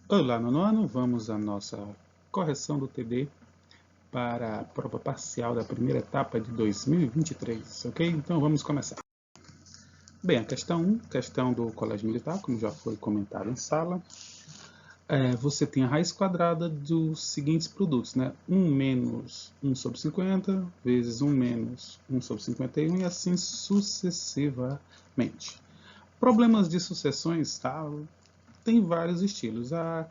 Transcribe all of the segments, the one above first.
Olá, nono ano, vamos à nossa correção do TD para a prova parcial da primeira etapa de 2023, ok? Então vamos começar. Bem, a questão 1, questão do colégio militar, como já foi comentado em sala, você tem a raiz quadrada dos seguintes produtos, né? 1 menos 1 sobre 50, vezes 1 menos 1 sobre 51 e assim sucessivamente. Problemas de sucessões, tá? Tem vários estilos. A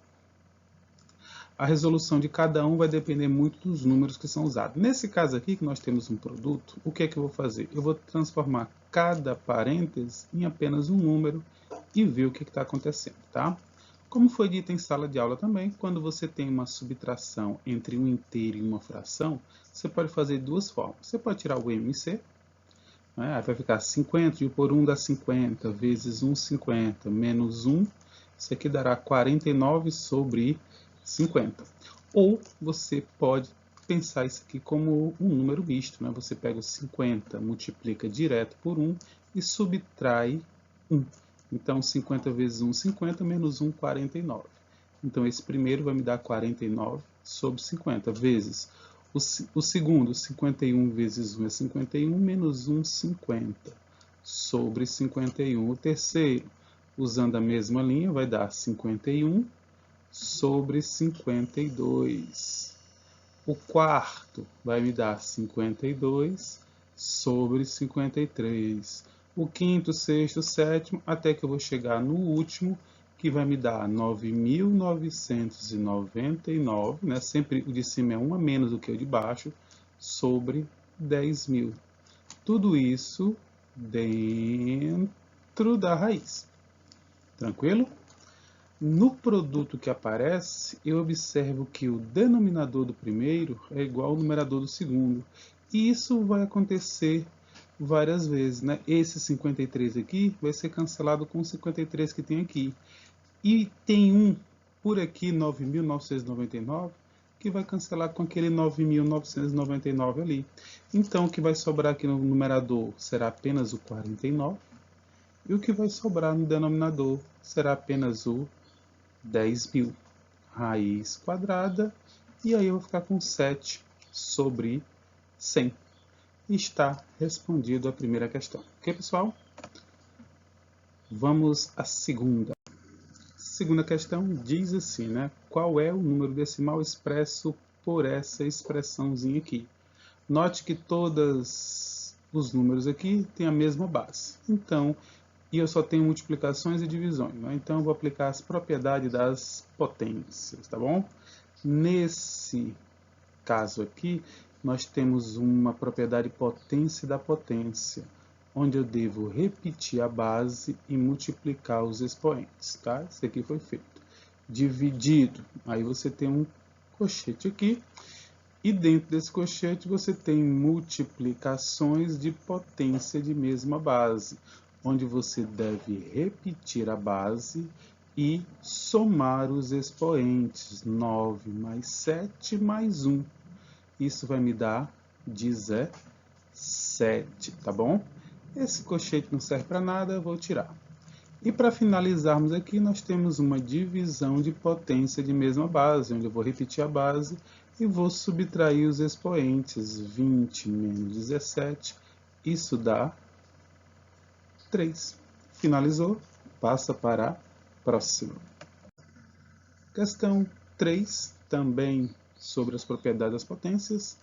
resolução de cada um vai depender muito dos números que são usados. Nesse caso aqui, que nós temos um produto, o que é que eu vou fazer? Eu vou transformar cada parêntese em apenas um número e ver o que está acontecendo, tá? Como foi dito em sala de aula também, quando você tem uma subtração entre um inteiro e uma fração, você pode fazer de duas formas. Você pode tirar o MC, né? Aí vai ficar 50, e por 1 dá 50, vezes 1, 50, menos 1, isso aqui dará 49 sobre 50. Ou você pode pensar isso aqui como um número misto, né? Você pega o 50, multiplica direto por 1 e subtrai 1. Então, 50 vezes 1, 50, menos 1, 49. Então, esse primeiro vai me dar 49 sobre 50, vezes o segundo, 51 vezes 1 é 51, menos 1, 50, sobre 51. O terceiro, usando a mesma linha, vai dar 51 sobre 52. O quarto vai me dar 52 sobre 53. O quinto, sexto, sétimo, até que eu vou chegar no último, que vai me dar 9.999, né? Sempre o de cima é um a menos do que o de baixo, sobre 10.000. Tudo isso dentro da raiz. Tranquilo? No produto que aparece, eu observo que o denominador do primeiro é igual ao numerador do segundo. E isso vai acontecer várias vezes, né? Esse 53 aqui vai ser cancelado com o 53 que tem aqui. E tem um por aqui, 9.999, que vai cancelar com aquele 9.999 ali. Então, o que vai sobrar aqui no numerador será apenas o 49. E o que vai sobrar no denominador será apenas o 10.000. Raiz quadrada. E aí eu vou ficar com 7 sobre 100. Está respondido a primeira questão. Ok, pessoal? Vamos à segunda. Segunda questão diz assim, né? Qual é o número decimal expresso por essa expressãozinha aqui? Note que todos os números aqui têm a mesma base. Então, e eu só tenho multiplicações e divisões, né? Então, eu vou aplicar as propriedades das potências, tá bom? Nesse caso aqui, nós temos uma propriedade potência da potência, onde eu devo repetir a base e multiplicar os expoentes, tá? Isso aqui foi feito. Dividido, aí você tem um colchete aqui, e dentro desse colchete você tem multiplicações de potência de mesma base, onde você deve repetir a base e somar os expoentes. 9 mais 7 mais 1. Isso vai me dar 17, tá bom? Esse colchete não serve para nada, eu vou tirar. E para finalizarmos aqui, nós temos uma divisão de potência de mesma base, onde eu vou repetir a base e vou subtrair os expoentes. 20 menos 17, isso dá 3. Finalizou, passa para a próxima. Questão 3, também sobre as propriedades das potências.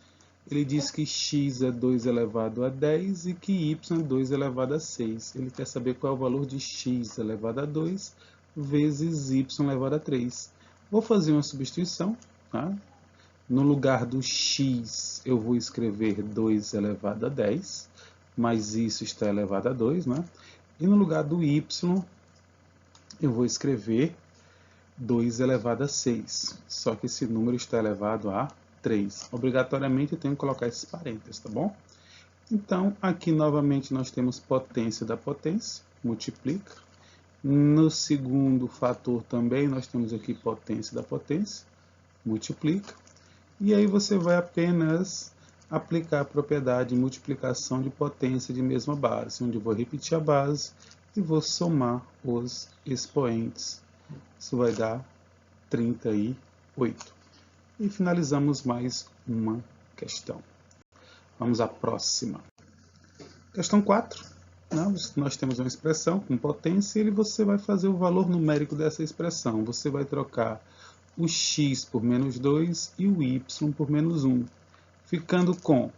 Ele diz que x é 2 elevado a 10 e que y é 2 elevado a 6. Ele quer saber qual é o valor de x elevado a 2 vezes y elevado a 3. Vou fazer uma substituição, tá? No lugar do x, eu vou escrever 2 elevado a 10, mas isso está elevado a 2, né? E no lugar do y, eu vou escrever 2 elevado a 6. Só que esse número está elevado a 3. Obrigatoriamente eu tenho que colocar esses parênteses, tá bom? Então, aqui novamente nós temos potência da potência, multiplica. No segundo fator também nós temos aqui potência da potência, multiplica. E aí você vai apenas aplicar a propriedade de multiplicação de potência de mesma base, onde eu vou repetir a base e vou somar os expoentes. Isso vai dar 38. E finalizamos mais uma questão. Vamos à próxima. Questão 4. Nós temos uma expressão com potência e você vai fazer o valor numérico dessa expressão. Você vai trocar o x por menos 2 e o y por menos 1, ficando com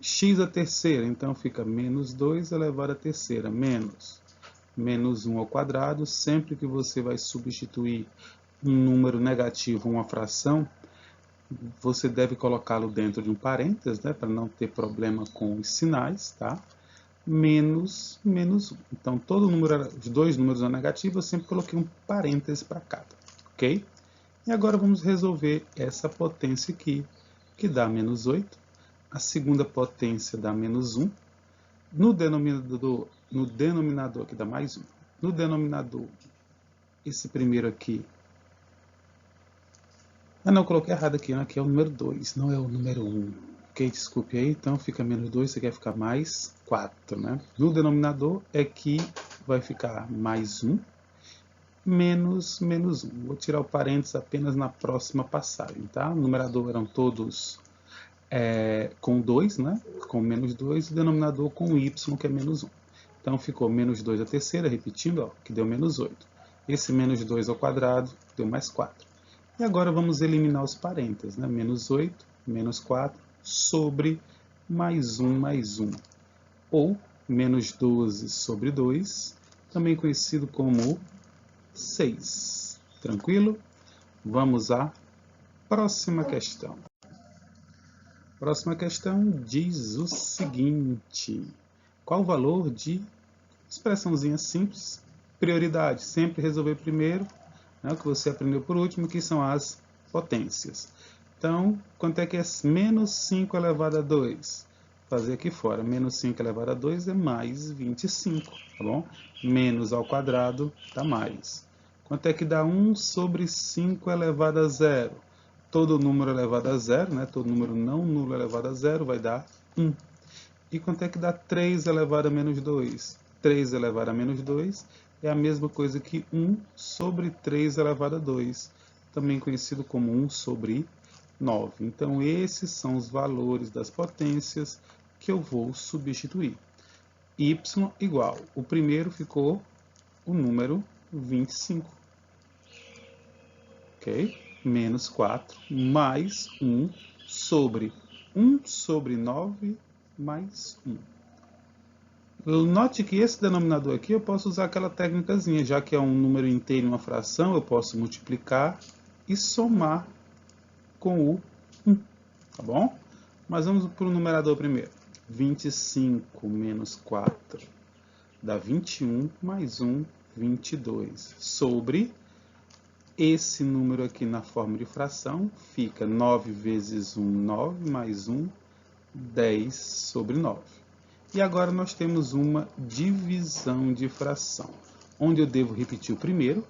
x à terceira, então fica menos 2 elevado à terceira, menos 1 ao quadrado. Sempre que você vai substituir um número negativo, uma fração, você deve colocá-lo dentro de um parênteses, né, para não ter problema com os sinais, tá? Menos 1. Então, os dois números são negativos, eu sempre coloquei um parêntese para cada, ok? E agora vamos resolver essa potência aqui, que dá menos 8. A segunda potência dá menos 1. No denominador que dá mais 1. No denominador, esse primeiro aqui... não, eu coloquei errado aqui. Aqui é o número 2, não é o número 1. Ok, desculpe aí. Então, fica menos 2, você quer ficar mais 4, né? No denominador é que vai ficar mais 1, menos 1. Vou tirar o parênteses apenas na próxima passagem, tá? O numerador eram todos com 2, né? Com menos 2, o denominador com y, que é menos 1. Então, ficou menos 2 à terceira, repetindo, ó, que deu menos 8. Esse menos 2 ao quadrado deu mais 4. E agora vamos eliminar os parênteses, né? Menos 8, menos 4, sobre mais 1, ou menos 12 sobre 2, também conhecido como 6. Tranquilo? Vamos à próxima questão. Próxima questão diz o seguinte: qual o valor de expressãozinha simples? Prioridade, sempre resolver primeiro, né, o que você aprendeu por último, que são as potências. Então, quanto é que é menos 5 elevado a 2? Fazer aqui fora, menos 5 elevado a 2 é mais 25, tá bom? Menos ao quadrado dá mais. Quanto é que dá 1 sobre 5 elevado a 0? Todo número elevado a 0, né? Todo número não nulo elevado a 0 vai dar 1. E quanto é que dá 3 elevado a menos 2? 3 elevado a menos 2 é a mesma coisa que 1 sobre 3 elevado a 2, também conhecido como 1 sobre 9. Então, esses são os valores das potências que eu vou substituir. Y igual, o primeiro ficou o número 25. Ok? Menos 4, mais 1 sobre 9 mais 1. Note que esse denominador aqui eu posso usar aquela técnicazinha, já que é um número inteiro e uma fração, eu posso multiplicar e somar com o 1, tá bom? Mas vamos para o numerador primeiro. 25 menos 4 dá 21, mais 1, 22, sobre esse número aqui na forma de fração, fica 9 vezes 1, 9, mais 1, 10 sobre 9. E agora nós temos uma divisão de fração, onde eu devo repetir o primeiro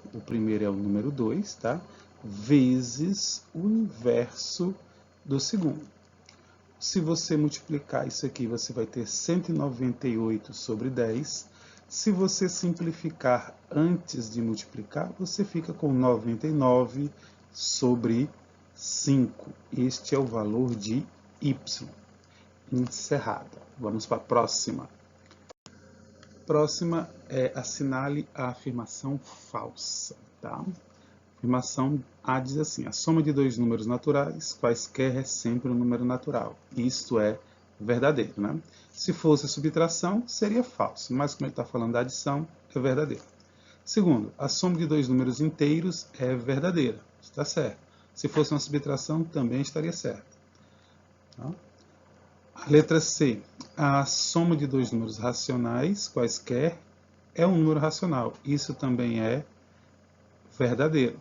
é o número 2, tá? Vezes o inverso do segundo. Se você multiplicar isso aqui, você vai ter 198 sobre 10. Se você simplificar antes de multiplicar, você fica com 99 sobre 5. Este é o valor de y. Encerrada. Vamos para a próxima. Próxima é assinale a afirmação falsa, tá? A afirmação A diz assim: a soma de dois números naturais, quaisquer, é sempre um número natural. Isto é verdadeiro, né? Se fosse subtração, seria falso, mas como ele está falando da adição, é verdadeiro. Segundo, a soma de dois números inteiros é verdadeira. Está certo. Se fosse uma subtração, também estaria certo. Tá? A letra C. A soma de dois números racionais, quaisquer, é um número racional. Isso também é verdadeiro.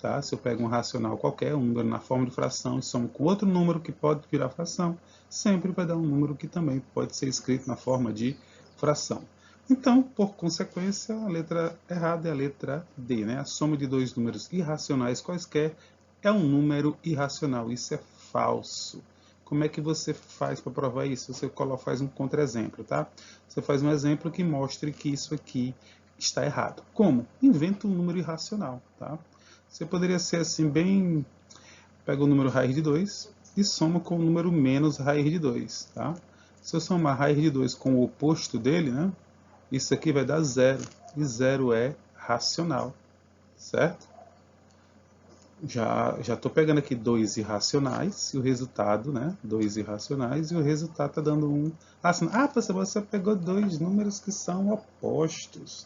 Tá? Se eu pego um racional qualquer, um número na forma de fração, e somo com outro número que pode virar fração, sempre vai dar um número que também pode ser escrito na forma de fração. Então, por consequência, a letra errada é a letra D. Né? A soma de dois números irracionais quaisquer é um número irracional. Isso é falso. Como é que você faz para provar isso? Você faz um contra-exemplo, tá? Você faz um exemplo que mostre que isso aqui está errado. Como? Inventa um número irracional, tá? Você poderia ser assim, bem... Pega o número raiz de 2 e soma com o número menos raiz de 2, tá? Se eu somar raiz de 2 com o oposto dele, né? Isso aqui vai dar 0. E 0 é racional, certo? Já estou pegando aqui 2 irracionais e o resultado, né? 2 irracionais e o resultado está dando 1 racional. Ah, você pegou 2 números que são opostos.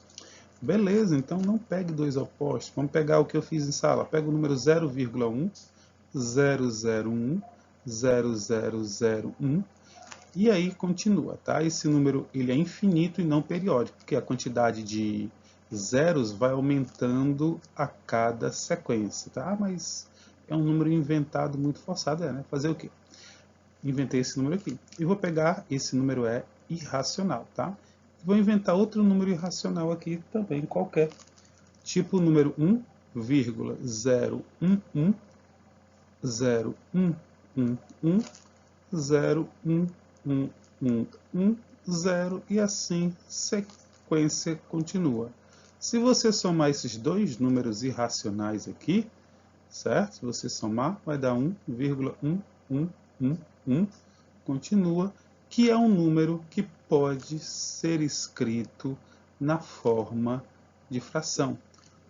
Beleza, então não pegue 2 opostos. Vamos pegar o que eu fiz em sala. Pega o número 0,1, 001, 0001 e aí continua, tá? Esse número ele é infinito e não periódico, porque a quantidade de zeros vai aumentando a cada sequência, tá? Mas é um número inventado muito forçado, né? Fazer o quê? Inventei esse número aqui. E vou pegar, esse número é irracional, tá? Vou inventar outro número irracional aqui também, qualquer. Tipo o número 1,011, 0,111, e assim sequência continua. Se você somar esses dois números irracionais aqui, certo? Se você somar, vai dar 1,1111, continua, que é um número que pode ser escrito na forma de fração.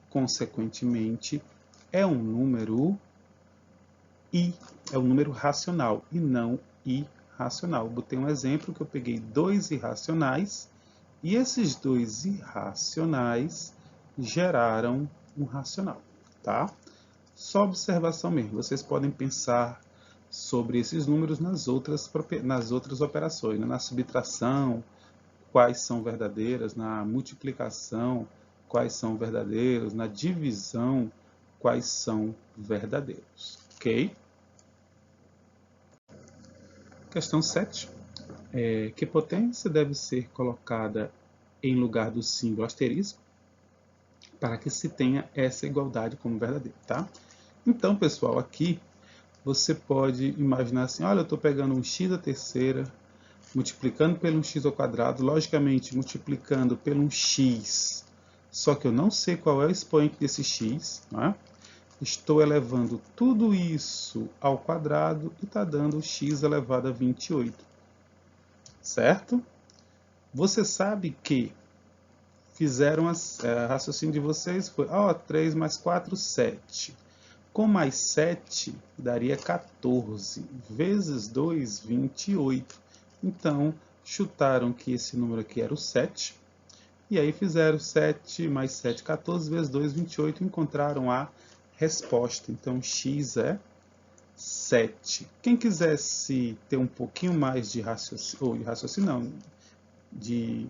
Consequentemente, é um número é um número racional e não irracional. Botei um exemplo que eu peguei 2 irracionais e esses 2 irracionais geraram um racional, tá? Só observação mesmo. Vocês podem pensar sobre esses números nas outras operações, né? Na subtração, quais são verdadeiras, na multiplicação, quais são verdadeiros, na divisão, quais são verdadeiros, ok? Questão 7. Que potência deve ser colocada em lugar do símbolo asterisco para que se tenha essa igualdade como verdadeira, tá? Então, pessoal, aqui você pode imaginar assim, olha, eu estou pegando um x à terceira, multiplicando pelo 1x ao quadrado, logicamente multiplicando pelo 1x, só que eu não sei qual é o expoente desse x, não é? Estou elevando tudo isso ao quadrado e está dando x elevado a 28. Certo? Você sabe que fizeram raciocínio de vocês foi 3 mais 4, 7. Com mais 7 daria 14. Vezes 2, 28. Então, chutaram que esse número aqui era o 7. E aí fizeram 7 mais 7, 14, vezes 2, 28. E encontraram a resposta. Então, x é 7. Quem quisesse ter um pouquinho mais de raciocínio, não, de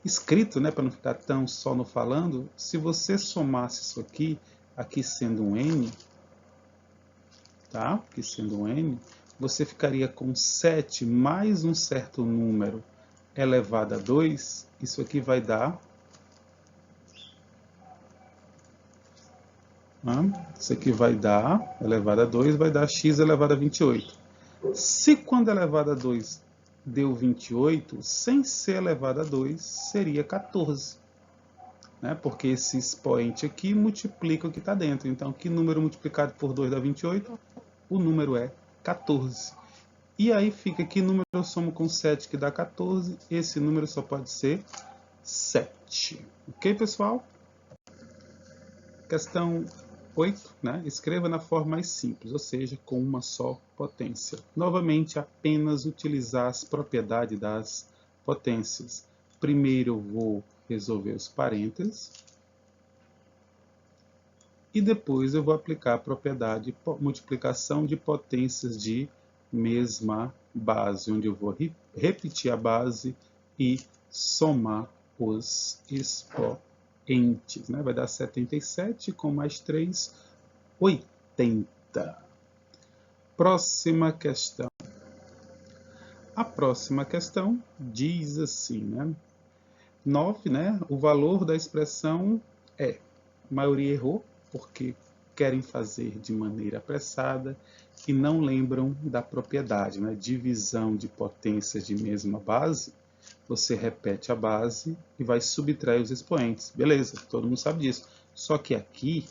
escrito, né, para não ficar tão só no falando, se você somasse isso aqui sendo um n, tá? Aqui sendo um n, você ficaria com 7 mais um certo número elevado a 2, isso aqui vai dar... Isso aqui vai dar, elevado a 2, vai dar x elevado a 28. Se quando elevado a 2 deu 28, sem ser elevado a 2, seria 14. Né? Porque esse expoente aqui multiplica o que está dentro. Então, que número multiplicado por 2 dá 28? O número é 14. E aí fica que número eu somo com 7 que dá 14. Esse número só pode ser 7. Ok, pessoal? Questão 8, né? Escreva na forma mais simples, ou seja, com uma só potência. Novamente, apenas utilizar as propriedades das potências. Primeiro eu vou resolver os parênteses. E depois eu vou aplicar a propriedade de multiplicação de potências de mesma base, onde eu vou repetir a base e somar os expoentes. Né? Vai dar 77 com mais 3, 80. Próxima questão. A próxima questão diz assim, né? 9, né? O valor da expressão é... A maioria errou, porque querem fazer de maneira apressada e não lembram da propriedade, né? Divisão de potências de mesma base. Você repete a base e vai subtrair os expoentes. Beleza, todo mundo sabe disso. Só que aqui,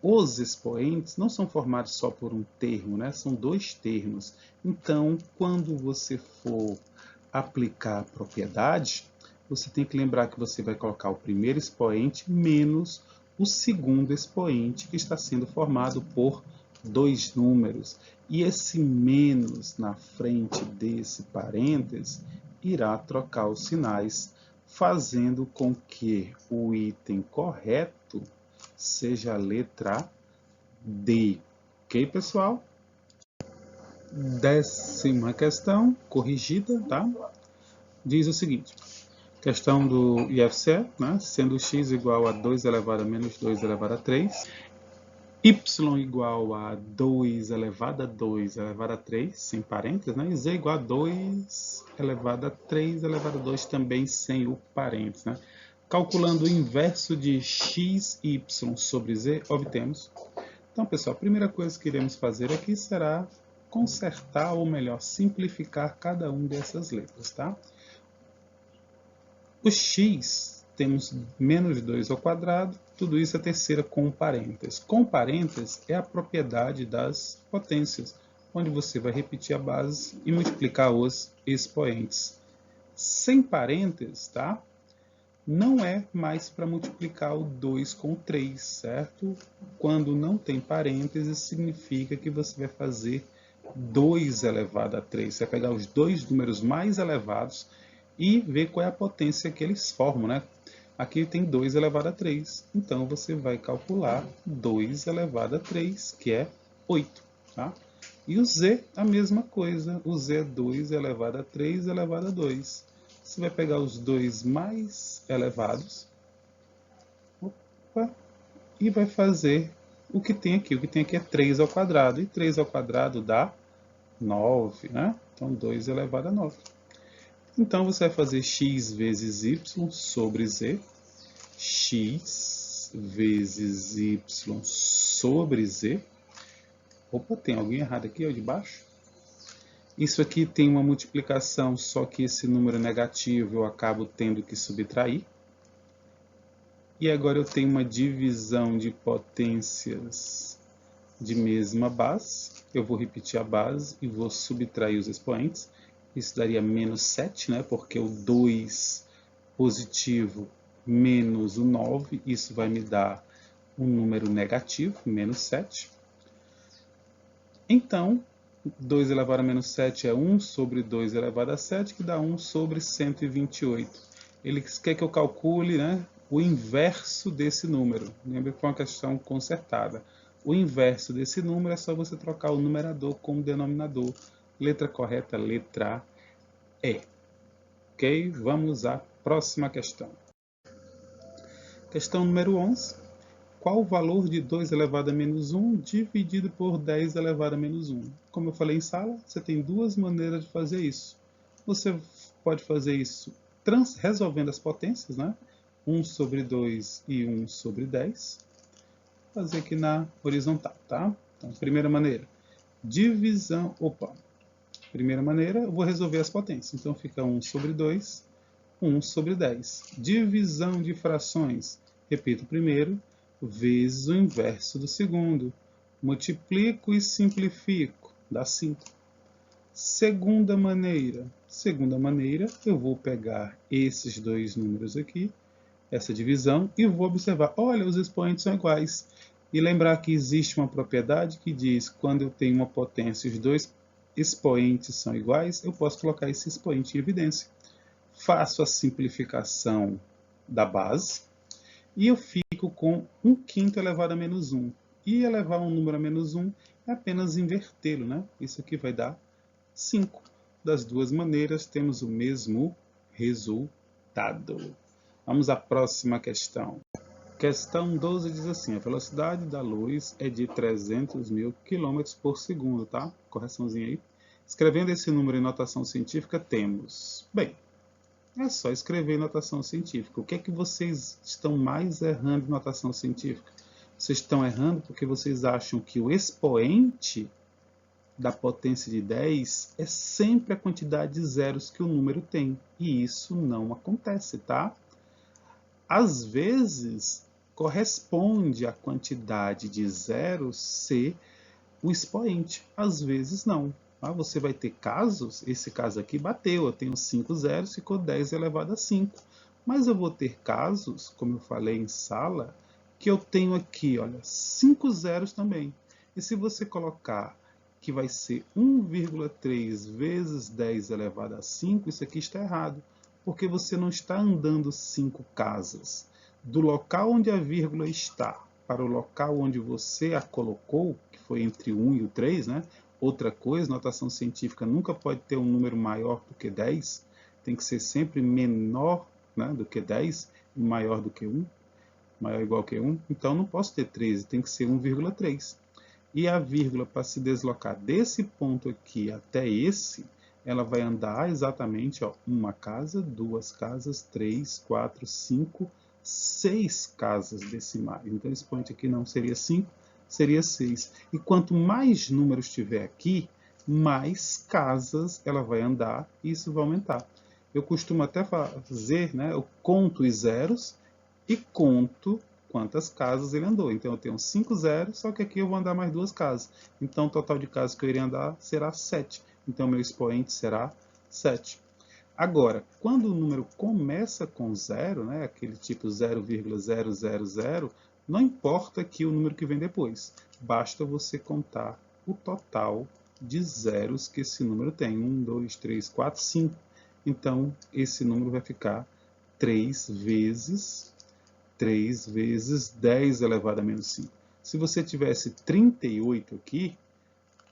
os expoentes não são formados só por um termo, né? São dois termos. Então, quando você for aplicar a propriedade, você tem que lembrar que você vai colocar o primeiro expoente menos o segundo expoente, que está sendo formado por dois números. E esse menos na frente desse parênteses irá trocar os sinais, fazendo com que o item correto seja a letra D. Ok, pessoal? 10ª questão, corrigida, tá? Diz o seguinte. Questão do IFCE, né? Sendo x igual a 2 elevado a menos 2 elevado a 3, y igual a 2 elevado a 2 elevado a 3, sem parênteses, né? E z igual a 2 elevado a 3 elevado a 2, também sem o parênteses, né? Calculando o inverso de x, y sobre z, obtemos. Então, pessoal, a primeira coisa que iremos fazer aqui será consertar, ou melhor, simplificar cada uma dessas letras, tá? O x, temos menos 2 ao quadrado, tudo isso é terceira com parênteses. Com parênteses é a propriedade das potências, onde você vai repetir a base e multiplicar os expoentes. Sem parênteses, tá? Não é mais para multiplicar o 2 com 3, certo? Quando não tem parênteses, significa que você vai fazer 2 elevado a 3. Você vai pegar os dois números mais elevados e ver qual é a potência que eles formam, né? Aqui tem 2 elevado a 3. Então, você vai calcular 2 elevado a 3, que é 8, tá? E o z, a mesma coisa. O z é 2 elevado a 3 elevado a 2. Você vai pegar os dois mais elevados e vai fazer o que tem aqui. O que tem aqui é 3 ao quadrado. E 3 ao quadrado dá 9, né? Então, 2 elevado a 9. Então, você vai fazer x vezes y sobre z. X vezes y sobre z. Opa, tem alguém errado aqui, ó, de baixo? Isso aqui tem uma multiplicação, só que esse número negativo eu acabo tendo que subtrair. E agora eu tenho uma divisão de potências de mesma base. Eu vou repetir a base e vou subtrair os expoentes. Isso daria menos 7, né? Porque o 2 positivo menos o 9, isso vai me dar um número negativo, menos 7. Então, 2 elevado a menos 7 é 1 sobre 2 elevado a 7, que dá 1 sobre 128. Ele quer que eu calcule, né, o inverso desse número. Lembra que foi uma questão consertada. O inverso desse número é só você trocar o numerador com o denominador. Letra correta, letra E. Ok? Vamos à próxima questão. Questão número 11. Qual o valor de 2 elevado a menos 1 dividido por 10 elevado a menos 1? Como eu falei em sala, você tem duas maneiras de fazer isso. Você pode fazer isso resolvendo as potências, né? 1 sobre 2 e 1 sobre 10. Vou fazer aqui na horizontal, tá? Então, primeira maneira, divisão... Primeira maneira, eu vou resolver as potências. Então, fica 1 sobre 2, 1 sobre 10. Divisão de frações. Repito primeiro, vezes o inverso do segundo. Multiplico e simplifico, dá 5. Segunda maneira, eu vou pegar esses dois números aqui, essa divisão, e vou observar, olha, os expoentes são iguais. E lembrar que existe uma propriedade que diz, quando eu tenho uma potência e os dois expoentes são iguais, eu posso colocar esse expoente em evidência. Faço a simplificação da base, e eu fico com 1/5 elevado a menos 1. E elevar um número a menos 1 é apenas invertê-lo, né? Isso aqui vai dar 5. Das duas maneiras, temos o mesmo resultado. Vamos à próxima questão. Questão 12 diz assim, a velocidade da luz é de 300.000 km por segundo, tá? Correçãozinha aí. Escrevendo esse número em notação científica, temos... Bem, é só escrever em notação científica. O que é que vocês estão mais errando em notação científica? Vocês estão errando porque vocês acham que o expoente da potência de 10 é sempre a quantidade de zeros que o número tem. E isso não acontece, tá? Às vezes, corresponde à quantidade de zeros ser o expoente. Às vezes não. Você vai ter casos, esse caso aqui bateu, eu tenho 5 zeros, ficou 10 elevado a 5. Mas eu vou ter casos, como eu falei em sala, que eu tenho aqui, olha, 5 zeros também. E se você colocar que vai ser 1,3 vezes 10 elevado a 5, isso aqui está errado, porque você não está andando 5 casas. Do local onde a vírgula está para o local onde você a colocou, que foi entre o 1 e o 3, né? Outra coisa, notação científica nunca pode ter um número maior do que 10, tem que ser sempre menor, né, do que 10 e maior do que 1, maior ou igual que 1. Então não posso ter 13, tem que ser 1,3. E a vírgula, para se deslocar desse ponto aqui até esse, ela vai andar exatamente, ó, uma casa, duas casas, 3, 4, 5, 6 casas decimais. Então esse ponto aqui não seria 5, seria 6. E quanto mais números tiver aqui, mais casas ela vai andar e isso vai aumentar. Eu costumo até fazer, né, eu conto os zeros e conto quantas casas ele andou. Então eu tenho 5 zeros, só que aqui eu vou andar mais 2 casas. Então o total de casas que eu iria andar será 7. Então meu expoente será 7. Agora, quando o número começa com zero, né, aquele tipo 0,000, não importa aqui o número que vem depois. Basta você contar o total de zeros que esse número tem. 1, 2, 3, 4, 5. Então, esse número vai ficar 3 vezes 10 elevado a menos 5. Se você tivesse 38 aqui,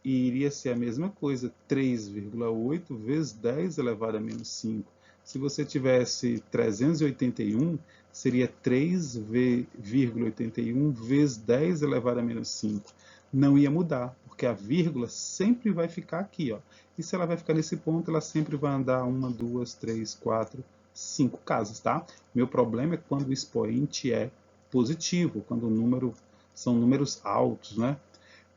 iria ser a mesma coisa, 3,8 vezes 10 elevado a menos 5. Se você tivesse 381, seria 3,81 vezes 10 elevado a menos 5. Não ia mudar, porque a vírgula sempre vai ficar aqui, ó. E se ela vai ficar nesse ponto, ela sempre vai andar 1, 2, 3, 4, 5 casas, tá? Meu problema é quando o expoente é positivo, quando o número são números altos, né?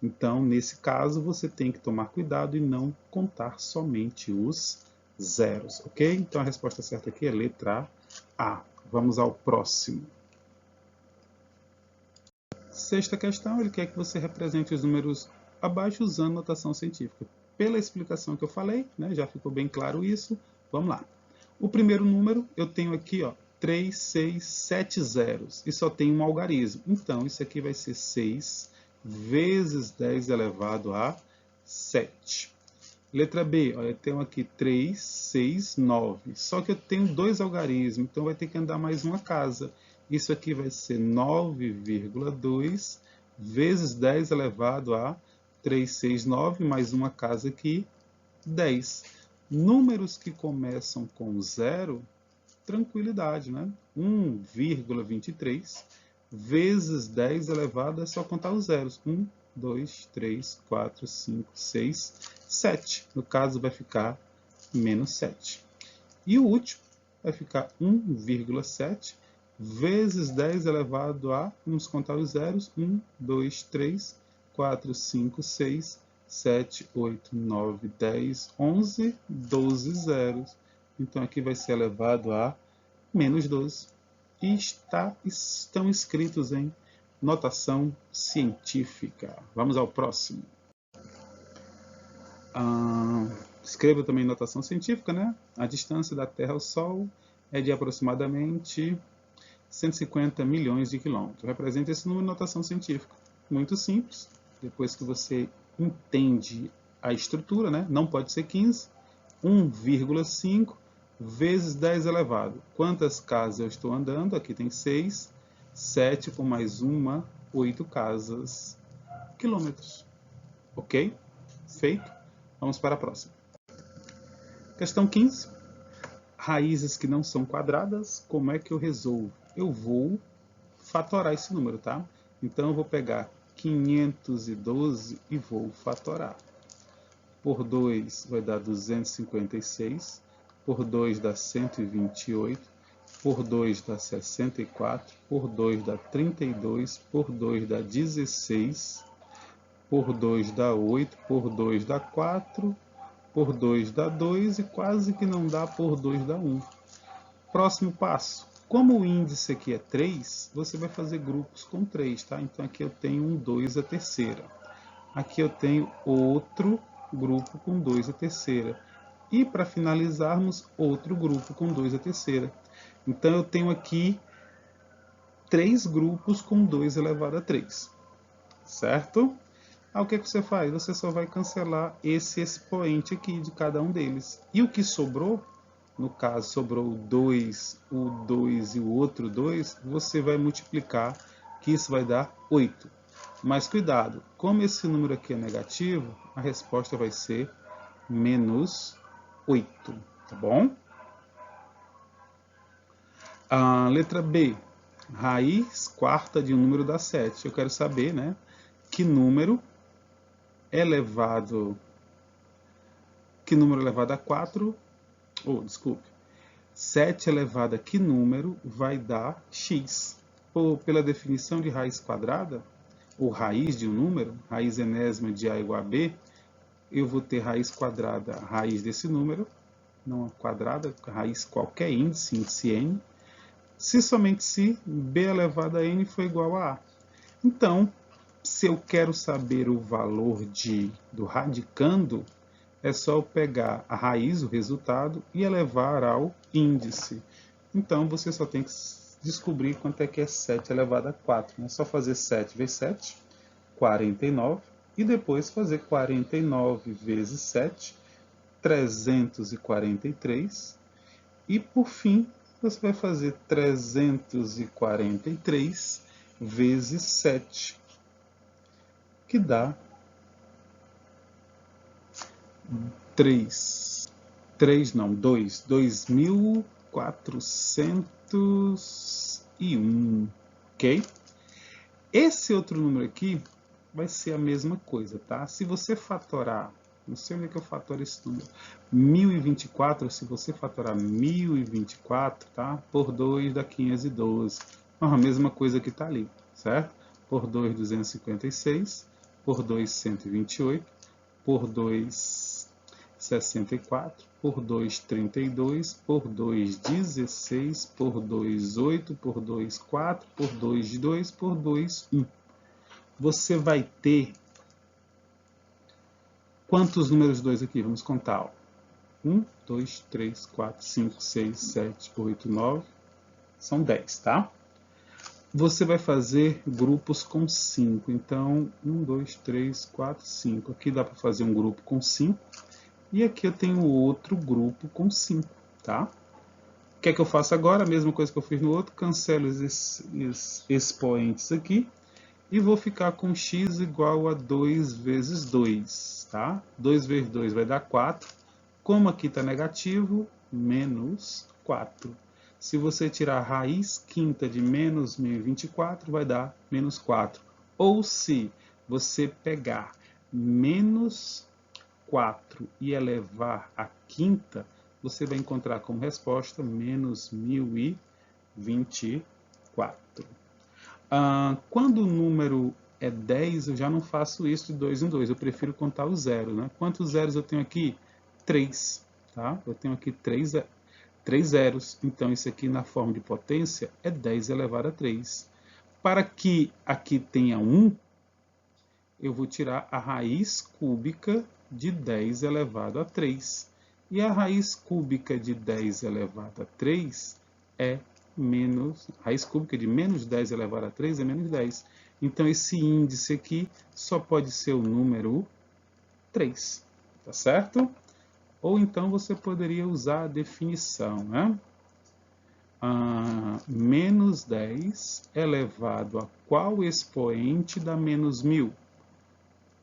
Então, nesse caso, você tem que tomar cuidado e não contar somente os zeros, ok? Então, a resposta certa aqui é letra A. Vamos ao próximo. Sexta questão, ele quer que você represente os números abaixo usando notação científica. Pela explicação que eu falei, né, já ficou bem claro isso. Vamos lá. O primeiro número, eu tenho aqui, ó, 3, 6, 7 zeros. E só tem um algarismo. Então, isso aqui vai ser 6 vezes 10 elevado a 7. Letra B, olha, eu tenho aqui 3, 6, 9. Só que eu tenho dois algarismos, então vai ter que andar mais uma casa. Isso aqui vai ser 9,2 vezes 10 elevado a 3, 6, 9, mais uma casa aqui, 10. Números que começam com zero, tranquilidade, né? 1,23 vezes 10 elevado, é só contar os zeros. 1, 2, 3, 4, 5, 6, 7. No caso, vai ficar menos 7. E o último vai ficar 1,7 vezes 10 elevado a, vamos contar os zeros, 1, 2, 3, 4, 5, 6, 7, 8, 9, 10, 11, 12 zeros. Então, aqui vai ser elevado a menos 12. E estão escritos em notação científica. Vamos ao próximo. Escreva também notação científica, né? A distância da Terra ao Sol é de aproximadamente 150 milhões de quilômetros. Representa esse número em notação científica. Muito simples. Depois que você entende a estrutura, né? Não pode ser 15. 1,5 vezes 10 elevado. Quantas casas eu estou andando? Aqui tem 6. 7 com mais uma, 8 casas, quilômetros. Ok? Feito? Vamos para a próxima. Questão 15. Raízes que não são quadradas, como é que eu resolvo? Eu vou fatorar esse número, tá? Então, eu vou pegar 512 e vou fatorar. Por 2 vai dar 256. Por 2 dá 128. Por 2 dá 64. Por 2 dá 32. Por 2 dá 16. Por 2 dá 8. Por 2 dá 4. Por 2 dá 2 e quase que não dá, por 2 dá 1. Próximo passo. Como o índice aqui é 3, você vai fazer grupos com 3, tá? Então aqui eu tenho um 2 a terceira. Aqui eu tenho outro grupo com 2 a terceira. E para finalizarmos, outro grupo com 2 a terceira. Então eu tenho aqui 3 grupos com 2 elevado a 3. Certo? Aí o que você faz? Você só vai cancelar esse expoente aqui de cada um deles. E o que sobrou, no caso sobrou o 2 e o outro 2, você vai multiplicar, que isso vai dar 8. Mas cuidado, como esse número aqui é negativo, a resposta vai ser menos 8, tá bom? A letra B, raiz quarta de um número dá 7. Eu quero saber, né, que número elevado a 4, desculpe, 7 elevado a que número vai dar x? Pela definição de raiz quadrada, ou raiz de um número, raiz enésima de a igual a b, eu vou ter raiz quadrada, raiz desse número, não quadrada, raiz qualquer índice n, se somente se b elevado a n for igual a a. Então, se eu quero saber o valor do radicando, é só eu pegar a raiz, o resultado, e elevar ao índice. Então, você só tem que descobrir quanto é que é 7 elevado a 4. É só fazer 7 vezes 7, 49, e depois fazer 49 vezes 7, 343. E, por fim, você vai fazer 343 vezes 7, que dá 2.401, ok? Esse outro número aqui vai ser a mesma coisa, tá? Se você fatorar, não sei onde é que eu fatoro esse número, 1024, se você fatorar 1024, tá? Por 2 dá 512. A mesma coisa que está ali, certo? Por 2, 256, por 2, 128, por 2, 64, por 2, 32, por 2, 16, por 2, 8, por 2, 4, por 2, 2, por 2, 1. Você vai ter quantos números 2 aqui? Vamos contar. 1, 2, 3, 4, 5, 6, 7, 8, 9. São 10, tá? Você vai fazer grupos com 5. Então, 1, 2, 3, 4, 5. Aqui dá para fazer um grupo com 5. E aqui eu tenho outro grupo com 5, tá? O que é que eu faço agora? A mesma coisa que eu fiz no outro. Cancelo esses expoentes aqui. E vou ficar com x igual a 2 vezes 2, tá? 2 vezes 2 vai dar 4. Como aqui está negativo, menos 4. Se você tirar a raiz quinta de menos 1024, vai dar menos 4. Ou se você pegar menos 4 e elevar a quinta, você vai encontrar como resposta menos 1024. Quando o número é 10, eu já não faço isso de 2 em 2, eu prefiro contar o zero, né? Quantos zeros eu tenho aqui? 3, tá? Eu tenho aqui 3 zeros, então isso aqui na forma de potência é 10 elevado a 3. Para que aqui tenha 1, eu vou tirar a raiz cúbica de 10 elevado a 3. E a raiz cúbica de 10 elevado a 3 é menos... A raiz cúbica de menos 10 elevado a 3 é menos 10. Então, esse índice aqui só pode ser o número 3. Tá certo? Ou então você poderia usar a definição, né? Menos 10 elevado a qual expoente dá menos 1000?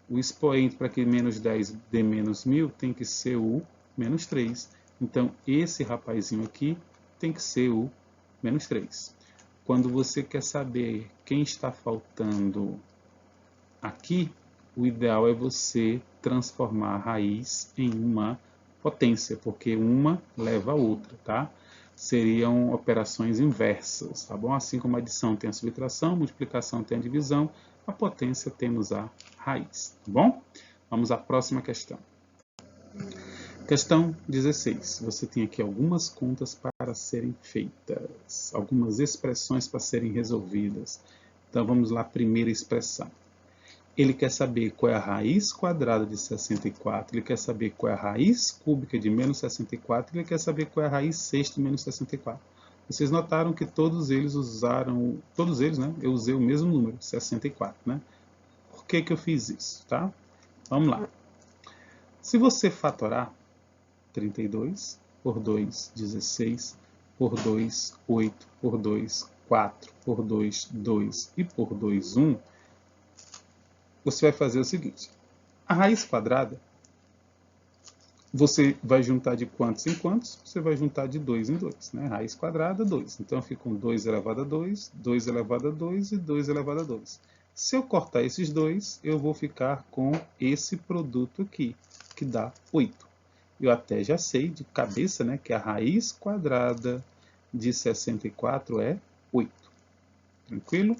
O expoente para que menos 10 dê menos 1000 tem que ser o menos 3. Então, esse rapazinho aqui tem que ser o menos 3. Quando você quer saber quem está faltando aqui, o ideal é você transformar a raiz em uma potência, porque uma leva a outra, tá? Seriam operações inversas, tá bom? Assim como a adição tem a subtração, a multiplicação tem a divisão, a potência temos a raiz, tá bom? Vamos à próxima questão. Questão 16. Você tem aqui algumas contas para serem feitas, algumas expressões para serem resolvidas. Então vamos lá, primeira expressão. Ele quer saber qual é a raiz quadrada de 64, ele quer saber qual é a raiz cúbica de menos 64, ele quer saber qual é a raiz sexta de menos 64. Vocês notaram que todos eles, né? Eu usei o mesmo número, 64, né? Por que eu fiz isso, tá? Vamos lá. Se você fatorar 32, por 2, 16, por 2, 8, por 2, 4, por 2, 2 e por 2, 1, você vai fazer o seguinte. A raiz quadrada, você vai juntar de quantos em quantos? Você vai juntar de 2 em 2, né? Raiz quadrada, 2. Então, ficam 2 elevado a 2, 2 elevado a 2 e 2 elevado a 2. Se eu cortar esses dois, eu vou ficar com esse produto aqui, que dá 8. Eu até já sei de cabeça, né, que a raiz quadrada de 64 é 8. Tranquilo?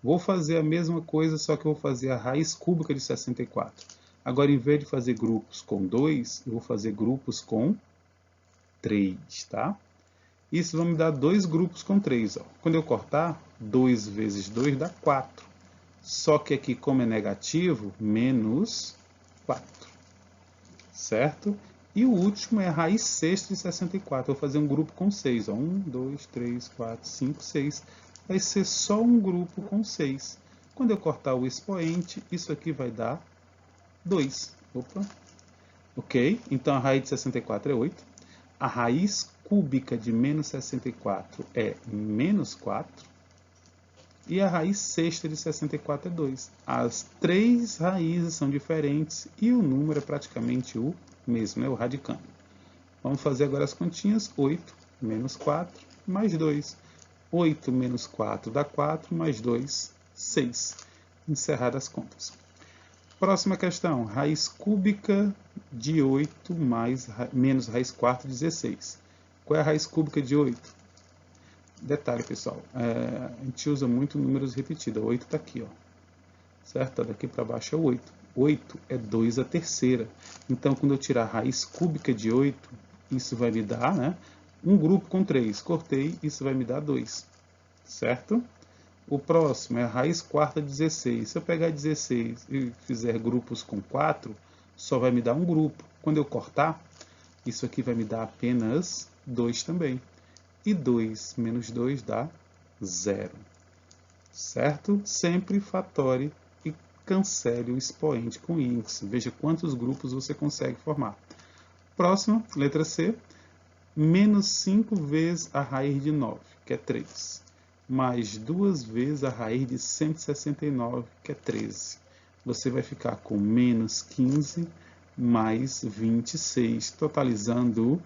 Vou fazer a mesma coisa, só que eu vou fazer a raiz cúbica de 64. Agora, em vez de fazer grupos com 2, eu vou fazer grupos com 3, tá? Isso vai me dar 2 grupos com 3. Ó. Quando eu cortar, 2 vezes 2 dá 4. Só que aqui, como é negativo, menos 4. Certo? E o último é a raiz sexta de 64. Eu vou fazer um grupo com 6. 1, 2, 3, 4, 5, 6. Vai ser só um grupo com 6. Quando eu cortar o expoente, isso aqui vai dar 2. Opa. Ok? Então a raiz de 64 é 8. A raiz cúbica de menos 64 é menos 4. E a raiz sexta de 64 é 2. As três raízes são diferentes e o número é praticamente o mesmo, né? O radicando. Vamos fazer agora as continhas. 8 menos 4 mais 2. 8 menos 4 dá 4, mais 2, 6. Encerradas as contas. Próxima questão. Raiz cúbica de 8 menos raiz quarta de 16. Qual é a raiz cúbica de 8? Detalhe, pessoal. A gente usa muito números repetidos. 8 está aqui, ó. Certo? Daqui para baixo é 8. 8 é 2 a terceira. Então, quando eu tirar a raiz cúbica de 8, isso vai me dar, né? Um grupo com 3. Cortei, isso vai me dar 2. Certo? O próximo é a raiz quarta de 16. Se eu pegar 16 e fizer grupos com 4, só vai me dar um grupo. Quando eu cortar, isso aqui vai me dar apenas 2 também. E 2 menos 2 dá 0. Certo? Sempre fatore e cancele o expoente com índice. Veja quantos grupos você consegue formar. Próximo, letra C. Menos 5 vezes a raiz de 9, que é 3. Mais 2 vezes a raiz de 169, que é 13. Você vai ficar com menos 15 mais 26, totalizando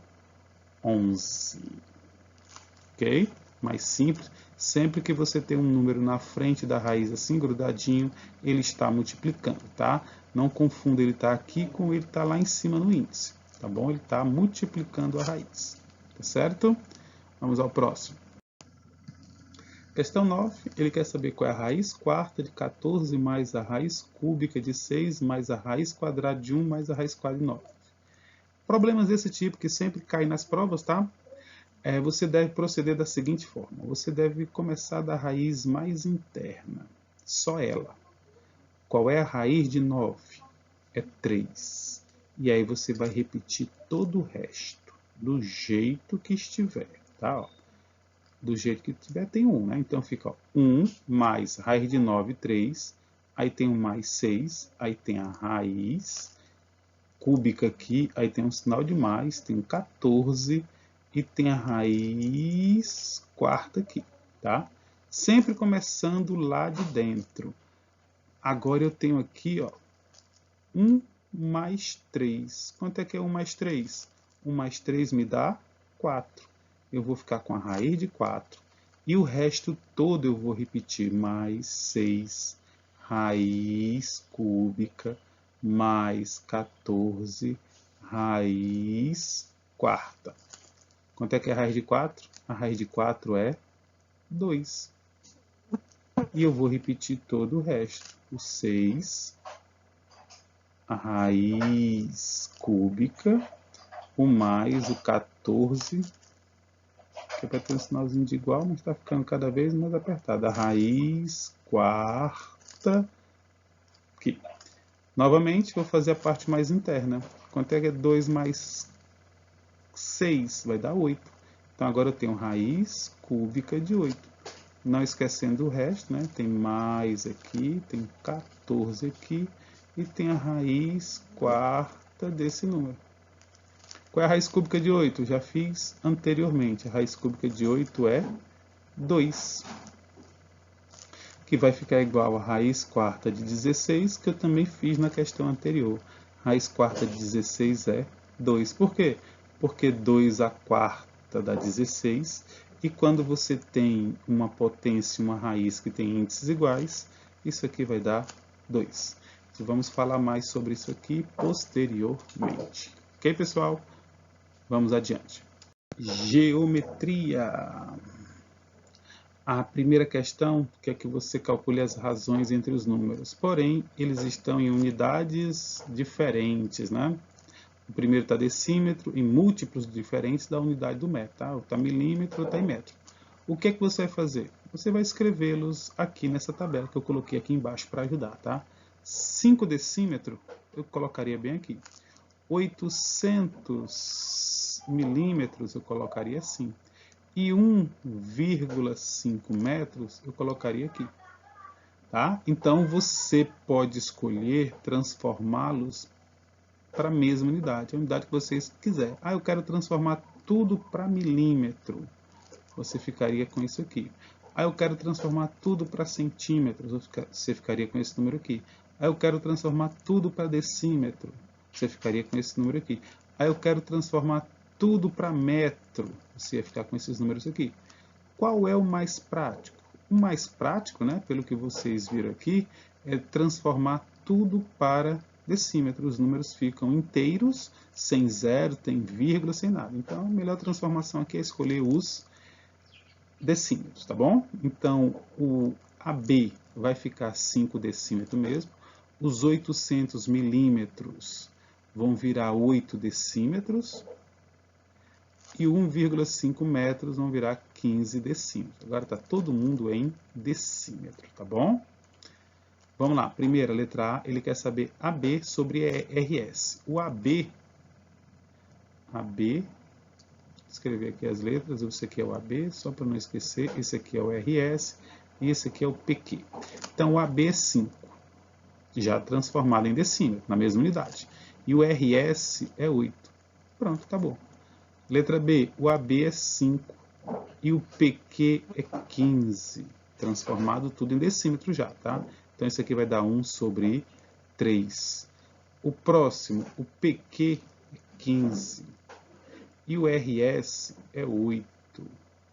11. Ok? Mais simples. Sempre que você tem um número na frente da raiz assim, grudadinho, ele está multiplicando, tá? Não confunda ele estar aqui com ele estar lá em cima no índice, tá bom? Ele está multiplicando a raiz, tá certo? Vamos ao próximo. Questão 9, ele quer saber qual é a raiz quarta de 14 mais a raiz cúbica de 6 mais a raiz quadrada de 1 mais a raiz quadrada de 9. Problemas desse tipo que sempre caem nas provas, tá? Você deve proceder da seguinte forma. Você deve começar da raiz mais interna, só ela. Qual é a raiz de 9? É 3. E aí você vai repetir todo o resto, do jeito que estiver, tá? Ó. Do jeito que tiver, tem 1, né? Então fica ó, 1 mais raiz de 9, 3. Aí tem um mais 6. Aí tem a raiz cúbica aqui. Aí tem um sinal de mais. Tem um 14. E tem a raiz quarta aqui, tá? Sempre começando lá de dentro. Agora eu tenho aqui, ó, 1 mais 3. Quanto é que é 1 mais 3? 1 mais 3 me dá 4. Eu vou ficar com a raiz de 4. E o resto todo eu vou repetir. Mais 6, raiz cúbica, mais 14, raiz quarta. Quanto é que é a raiz de 4? A raiz de 4 é 2. E eu vou repetir todo o resto. O 6, a raiz cúbica, o mais, o 14, que é para ter um sinalzinho de igual, mas está ficando cada vez mais apertado. A raiz quarta aqui. Novamente, vou fazer a parte mais interna. Quanto é que é 2 mais 6? Vai dar 8. Então, agora eu tenho raiz cúbica de 8. Não esquecendo o resto, né? Tem mais aqui, tem 14 aqui e tem a raiz quarta desse número. Qual é a raiz cúbica de 8? Já fiz anteriormente. A raiz cúbica de 8 é 2. Que vai ficar igual a raiz quarta de 16, que eu também fiz na questão anterior. Raiz quarta de 16 é 2. Por quê? Porque 2 a quarta dá 16, e quando você tem uma potência, uma raiz que tem índices iguais, isso aqui vai dar 2. Vamos falar mais sobre isso aqui posteriormente. Ok, pessoal? Vamos adiante. Geometria. A primeira questão quer que você calcule as razões entre os números, porém, eles estão em unidades diferentes, né? O primeiro está decímetro, em múltiplos diferentes da unidade do metro, tá? Está milímetro, está em metro. O que é que você vai fazer? Você vai escrevê-los aqui nessa tabela que eu coloquei aqui embaixo para ajudar, tá? 5 decímetro, eu colocaria bem aqui. 800 milímetros, eu colocaria assim. E 1,5 metros eu colocaria aqui. Tá? Então, você pode escolher transformá-los para a mesma unidade, a unidade que vocês quiserem. Ah, eu quero transformar tudo para milímetro. Você ficaria com isso aqui. Ah, eu quero transformar tudo para centímetros. Você ficaria com esse número aqui. Ah, eu quero transformar tudo para decímetro. Você ficaria com esse número aqui. Ah, eu quero transformar tudo para metro. Você ia ficar com esses números aqui. Qual é o mais prático? O mais prático, né, pelo que vocês viram aqui, é transformar tudo para decímetro. Os números ficam inteiros, sem zero, sem vírgula, sem nada. Então, a melhor transformação aqui é escolher os decímetros, tá bom? Então, o AB vai ficar 5 decímetros mesmo. Os 800 milímetros vão virar 8 decímetros. E 1,5 metros vão virar 15 decímetros. Agora está todo mundo em decímetro, tá bom? Vamos lá. Primeira, letra A, ele quer saber AB sobre RS. O AB, escrever aqui as letras, esse aqui é o AB, só para não esquecer, esse aqui é o RS e esse aqui é o PQ. Então, o AB é 5, já transformado em decímetro, na mesma unidade. E o RS é 8. Pronto, acabou. Letra B, o AB é 5 e o PQ é 15, transformado tudo em decímetro já, tá? Então, isso aqui vai dar 1 sobre 3. O próximo, o PQ é 15 e o RS é 8.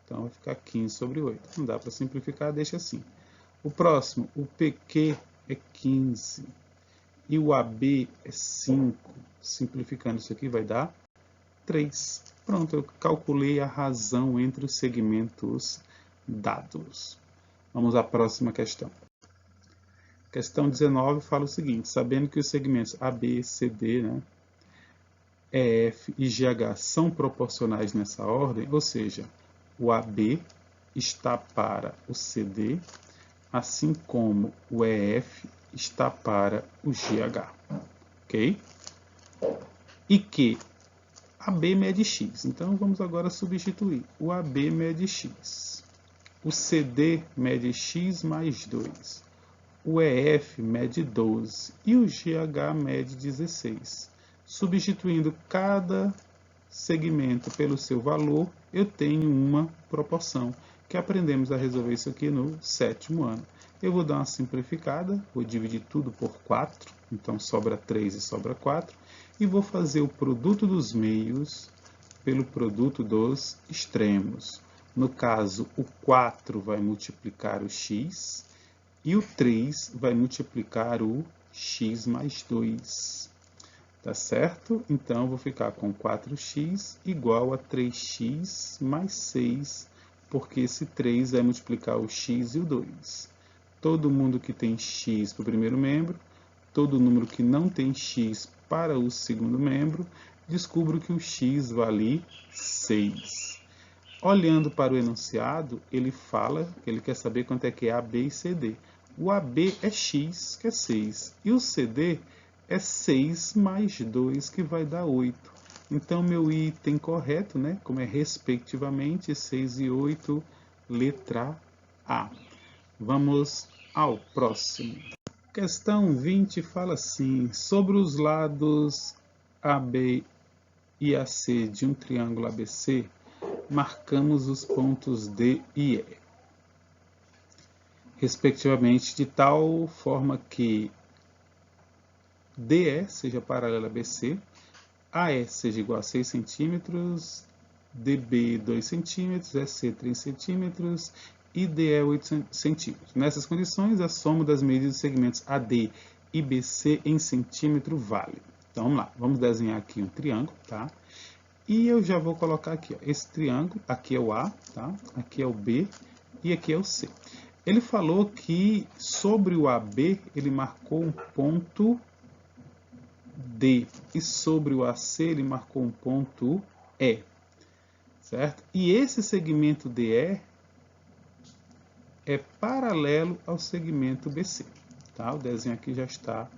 Então, vai ficar 15 sobre 8. Não dá para simplificar, deixa assim. O próximo, o PQ é 15 e o AB é 5. Simplificando isso aqui vai dar 3. Pronto, eu calculei a razão entre os segmentos dados. Vamos à próxima questão. Questão 19 fala o seguinte: sabendo que os segmentos AB, CD, né, EF e GH são proporcionais nessa ordem, ou seja, o AB está para o CD, assim como o EF está para o GH. Ok? E que AB mede x. Então, vamos agora substituir. O AB mede x. O CD mede x mais 2. O EF mede 12. E o GH mede 16. Substituindo cada segmento pelo seu valor, eu tenho uma proporção, que aprendemos a resolver isso aqui no 7º ano. Eu vou dar uma simplificada, vou dividir tudo por 4, então sobra 3 e sobra 4, e vou fazer o produto dos meios pelo produto dos extremos. No caso, o 4 vai multiplicar o x e o 3 vai multiplicar o x mais 2. Tá certo? Então, eu vou ficar com 4x igual a 3x mais 6, porque esse 3 vai multiplicar o x e o 2. Todo mundo que tem x para o primeiro membro, todo número que não tem x para o segundo membro, descubro que o x vale 6. Olhando para o enunciado, ele fala que ele quer saber quanto é que é AB e CD. O AB é x, que é 6, e o CD é 6 mais 2, que vai dar 8. Então, meu item correto, né, como é respectivamente 6 e 8, letra A. Vamos ao próximo. Questão 20 fala assim, sobre os lados AB e AC de um triângulo ABC, marcamos os pontos D e E, respectivamente, de tal forma que DE seja paralelo a BC, AE seja igual a 6 cm, DB 2 cm, EC 3 cm e DE 8 cm. Nessas condições, a soma das medidas dos segmentos AD e BC em centímetro vale. Então, vamos lá. Vamos desenhar aqui um triângulo, tá? E eu já vou colocar aqui, ó, esse triângulo, aqui é o A, tá? Aqui é o B e aqui é o C. Ele falou que sobre o AB ele marcou um ponto D e sobre o AC ele marcou um ponto E, certo? E esse segmento DE é paralelo ao segmento BC, tá? O desenho aqui já está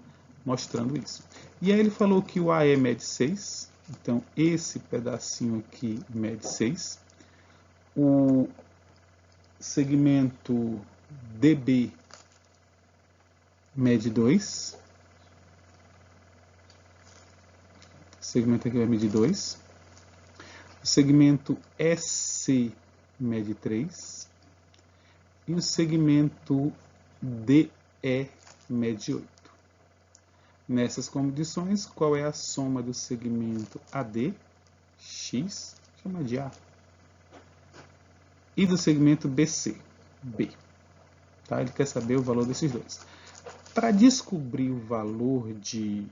mostrando isso. E aí ele falou que o AE mede 6, então esse pedacinho aqui mede 6. O segmento DB mede 2. O segmento aqui vai medir 2. O segmento SC mede 3. E o segmento DE mede 8. Nessas condições, qual é a soma do segmento AD, X, chama de A, e do segmento BC, B? Tá? Ele quer saber o valor desses dois. Para descobrir o valor de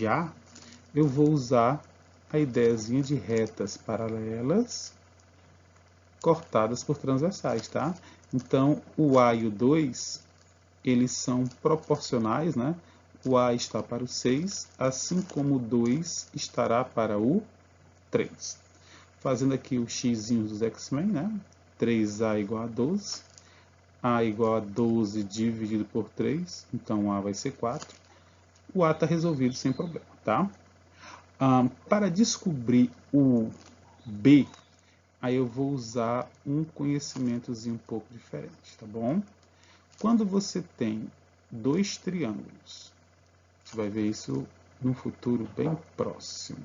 A, eu vou usar a ideiazinha de retas paralelas cortadas por transversais, tá? Então, o A e o 2, eles são proporcionais, né? O A está para o 6, assim como o 2 estará para o 3. Fazendo aqui o x dos X-Men, né? 3A igual a 12. A igual a 12 dividido por 3, então A vai ser 4. O A está resolvido sem problema, tá? Para descobrir o B, aí eu vou usar um conhecimentozinho um pouco diferente, tá bom? Quando você tem dois triângulos, você vai ver isso no futuro bem próximo.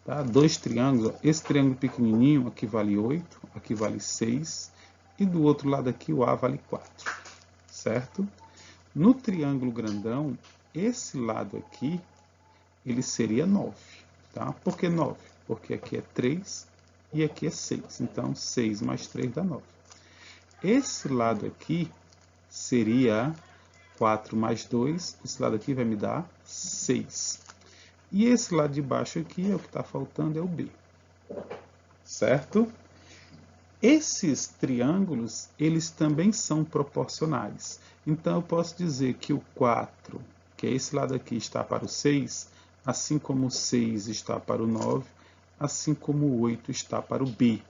Tá? Dois triângulos, esse triângulo pequenininho aqui vale 8, aqui vale 6, e do outro lado aqui o A vale 4, certo? No triângulo grandão, esse lado aqui, ele seria 9, tá? Por que 9? Porque aqui é 3 e aqui é 6, então 6 mais 3 dá 9. Esse lado aqui seria 4 mais 2, esse lado aqui vai me dar 6. E esse lado de baixo aqui, é o que está faltando, é o B. Certo? Esses triângulos, eles também são proporcionais. Então, eu posso dizer que o 4, que é esse lado aqui, está para o 6, assim como o 6 está para o 9, assim como o 8 está para o B.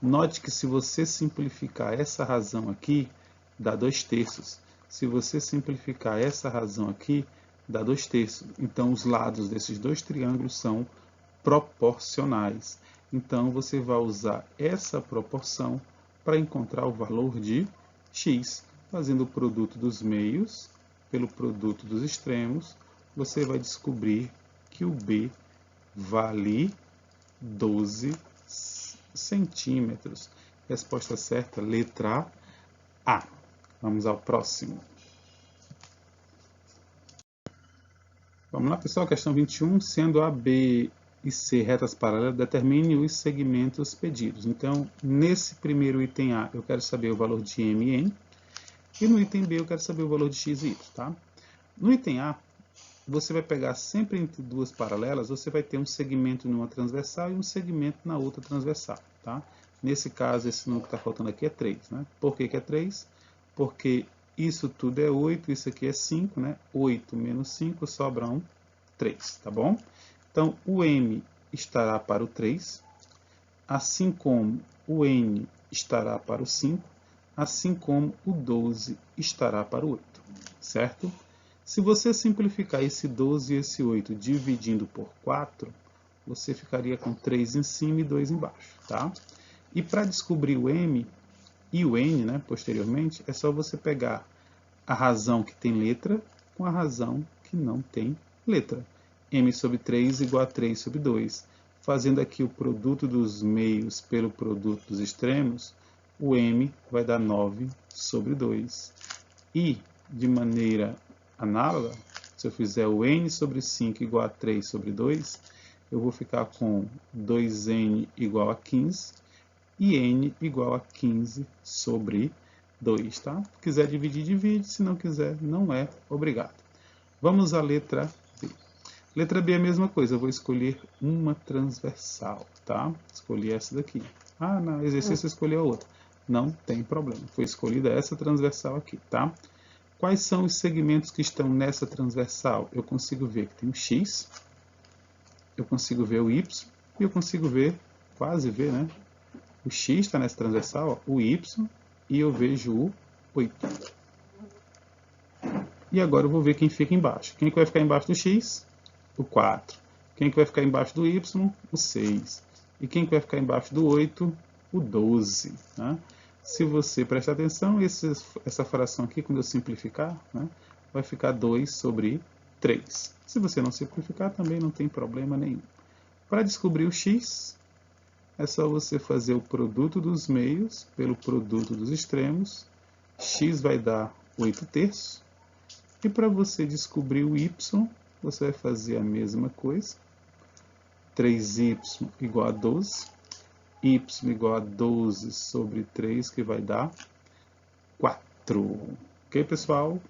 Note que se você simplificar essa razão aqui, dá 2/3. Se você simplificar essa razão aqui, dá 2/3. Então, os lados desses dois triângulos são proporcionais. Então, você vai usar essa proporção para encontrar o valor de x. Fazendo o produto dos meios pelo produto dos extremos, você vai descobrir que o B vale 12 centímetros. Resposta certa, letra A. Vamos ao próximo. Vamos lá, pessoal, questão 21. Sendo A, B e C retas paralelas, determine os segmentos pedidos. Então, nesse primeiro item A, eu quero saber o valor de M e N. E no item B, eu quero saber o valor de X e Y. Tá? No item A, você vai pegar sempre entre duas paralelas, você vai ter um segmento numa transversal e um segmento na outra transversal. Tá? Nesse caso, esse número que está faltando aqui é 3. Né? Por que é 3? Porque isso tudo é 8, isso aqui é 5, né? 8 menos 5 sobram 3, tá bom? Então, o M estará para o 3, assim como o N estará para o 5, assim como o 12 estará para o 8, certo? Se você simplificar esse 12 e esse 8 dividindo por 4, você ficaria com 3 em cima e 2 embaixo, tá? E para descobrir o M e o N, né, posteriormente, é só você pegar a razão que tem letra com a razão que não tem letra. M sobre 3 igual a 3 sobre 2. Fazendo aqui o produto dos meios pelo produto dos extremos, o M vai dar 9 sobre 2. E, de maneira análoga, se eu fizer o N sobre 5 igual a 3 sobre 2, eu vou ficar com 2N igual a 15 e N igual a 15 sobre 2, tá? Se quiser dividir, divide. Se não quiser, não é obrigado. Vamos à letra B. Letra B é a mesma coisa. Eu vou escolher uma transversal, tá? Escolhi essa daqui. Ah, no exercício eu escolhi a outra. Não tem problema. Foi escolhida essa transversal aqui, tá? Quais são os segmentos que estão nessa transversal? Eu consigo ver que tem o X, eu consigo ver o Y e eu consigo ver, quase ver, né? O X está nessa transversal, ó, o Y, e eu vejo o 8. E agora eu vou ver quem fica embaixo. Quem que vai ficar embaixo do X? O 4. Quem que vai ficar embaixo do Y? O 6. E quem que vai ficar embaixo do 8? O 12. Né? Se você prestar atenção, essa fração aqui, quando eu simplificar, né, vai ficar 2 sobre 3. Se você não simplificar, também não tem problema nenhum. Para descobrir o X, é só você fazer o produto dos meios pelo produto dos extremos. X vai dar 8 terços. E para você descobrir o Y, você vai fazer a mesma coisa. 3y igual a 12. Y igual a 12 sobre 3, que vai dar 4. Ok, pessoal?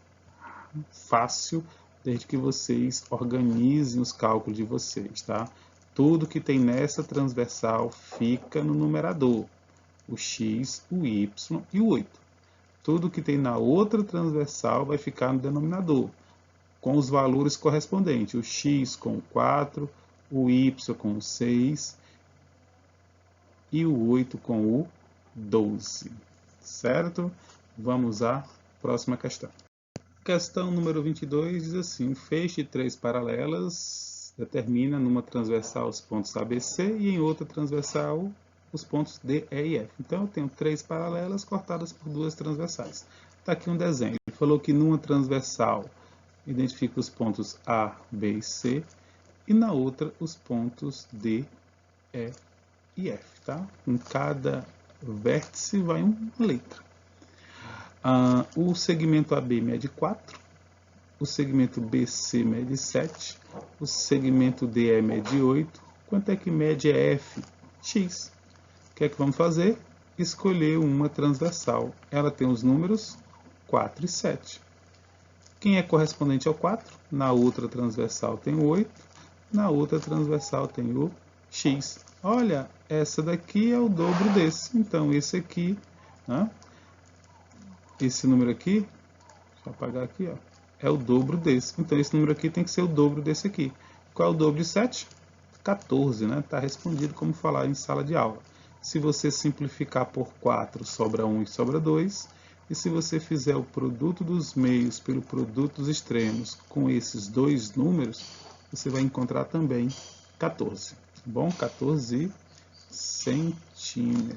Fácil, desde que vocês organizem os cálculos de vocês, tá? Tudo que tem nessa transversal fica no numerador. O X, o Y e o 8. Tudo que tem na outra transversal vai ficar no denominador, com os valores correspondentes. O X com o 4, o Y com o 6 e o 8 com o 12. Certo? Vamos à próxima questão. Questão número 22 diz assim: um feixe de 3 paralelas determina numa transversal os pontos ABC e em outra transversal os pontos D, E e F. Então, eu tenho 3 paralelas cortadas por 2 transversais. Está aqui um desenho. Ele falou que numa transversal identifica os pontos A, B e C e na outra os pontos D, E e F. Tá? Em cada vértice vai uma letra. O segmento AB mede 4, o segmento BC mede 7, o segmento DE mede 8. Quanto é que mede F? X. O que é que vamos fazer? Escolher uma transversal. Ela tem os números 4 e 7. Quem é correspondente ao 4? Na outra transversal tem o 8. Na outra transversal tem o X. Olha, essa daqui é o dobro desse. Então, esse aqui, né? Esse número aqui, deixa eu apagar aqui, ó, é o dobro desse. Então, esse número aqui tem que ser o dobro desse aqui. Qual é o dobro de 7? 14, né? Está respondido como falar em sala de aula. Se você simplificar por 4, sobra 1 e sobra 2. E se você fizer o produto dos meios pelo produto dos extremos com esses dois números, você vai encontrar também 14. Bom, 14 centímetros.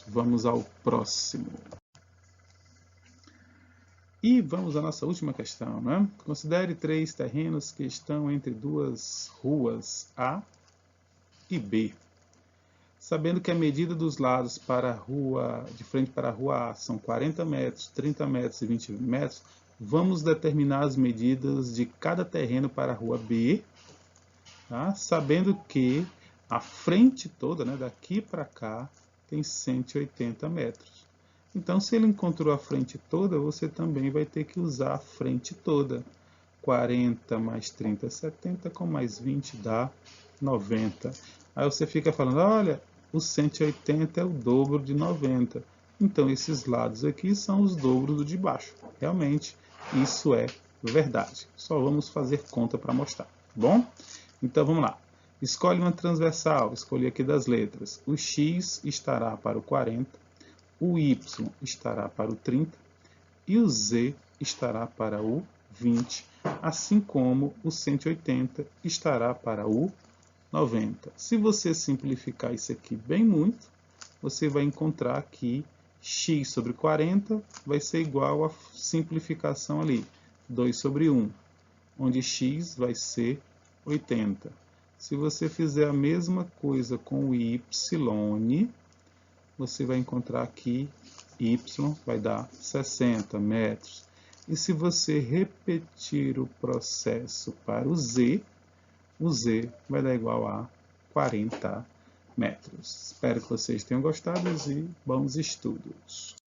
Vamos ao próximo. E vamos à nossa última questão, né? Considere 3 terrenos que estão entre duas ruas A e B. Sabendo que a medida dos lados para a rua, de frente para a rua A são 40 metros, 30 metros e 20 metros, vamos determinar as medidas de cada terreno para a rua B, tá? Sabendo que a frente toda, né, daqui para cá, tem 180 metros. Então, se ele encontrou a frente toda, você também vai ter que usar a frente toda. 40 mais 30 é 70, com mais 20 dá 90. Aí você fica falando, olha, o 180 é o dobro de 90. Então, esses lados aqui são os dobros do de baixo. Realmente, isso é verdade. Só vamos fazer conta para mostrar, tá bom? Então vamos lá. Escolhe uma transversal, escolhi aqui das letras. O X estará para o 40, o Y estará para o 30 e o Z estará para o 20, assim como o 180 estará para o 90. Se você simplificar isso aqui bem muito, você vai encontrar que x sobre 40 vai ser igual à simplificação ali, 2 sobre 1, onde x vai ser 80. Se você fizer a mesma coisa com o y, você vai encontrar que y vai dar 60 metros. E se você repetir o processo para o z vai dar igual a 40 metros. Espero que vocês tenham gostado e bons estudos.